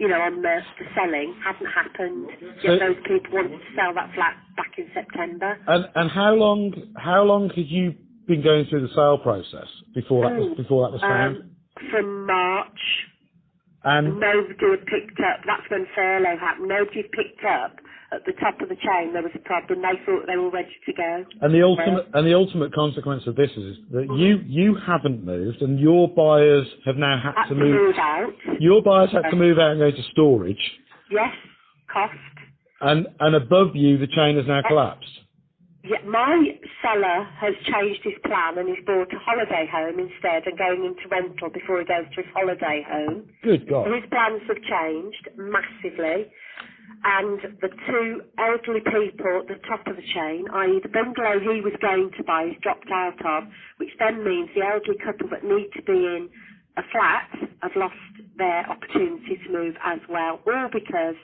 on the selling hadn't happened. Yet those people wanted to sell that flat back in September. And how long had you been going through the sale process before that was found? From March. And nobody had picked up. That's when furlough happened. Nobody picked up at the top of the chain. There was a problem. They thought they were ready to go. And the ultimate consequence of this is that you haven't moved, and your buyers have now had to move out. Your buyers had to move out and go to storage. Yes, cost. And above you, the chain has now collapsed. Yeah, my seller has changed his plan and he's bought a holiday home instead and going into rental before he goes to his holiday home. Good God. His plans have changed massively, and the 2 elderly people at the top of the chain, i.e. the bungalow he was going to buy, he's dropped out of, which then means the elderly couple that need to be in a flat have lost their opportunity to move as well, all because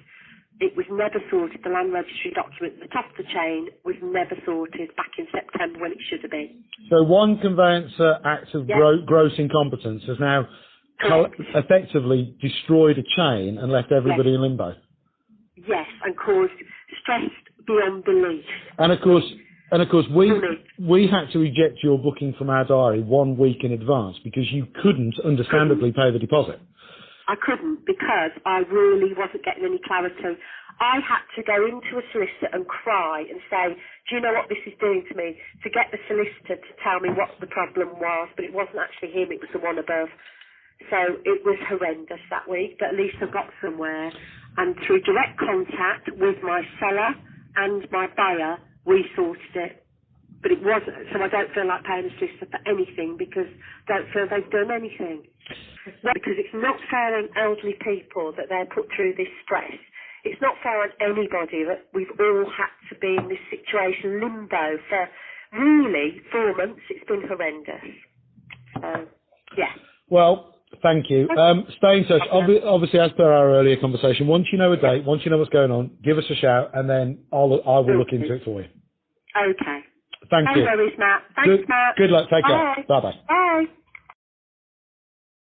it was never sorted. The land registry document at the top of the chain was never sorted back in September when it should have been. So one conveyancer act of gross incompetence has now effectively destroyed a chain and left everybody in limbo. Yes, and caused stress beyond belief. And of course, we had to reject your booking from our diary 1 week in advance because you couldn't, understandably, pay the deposit. I couldn't because I really wasn't getting any clarity. I had to go into a solicitor and cry and say, do you know what this is doing to me? To get the solicitor to tell me what the problem was, but it wasn't actually him, it was the one above. So it was horrendous that week, but at least I got somewhere. And through direct contact with my seller and my buyer, we sorted it. But it wasn't, so I don't feel like paying a solicitor for anything because I don't feel they've done anything. Because it's not fair on elderly people that they're put through this stress. It's not fair on anybody that we've all had to be in this situation, limbo, for really 4 months. It's been horrendous. So, yeah. Well, thank you. Stay in touch. Obviously, as per our earlier conversation, once you know a date, once you know what's going on, give us a shout, and then I will look into it for you. Okay. Thank you. No worries, Matt. Thanks, Matt. Good luck. Take care. Bye-bye. Bye.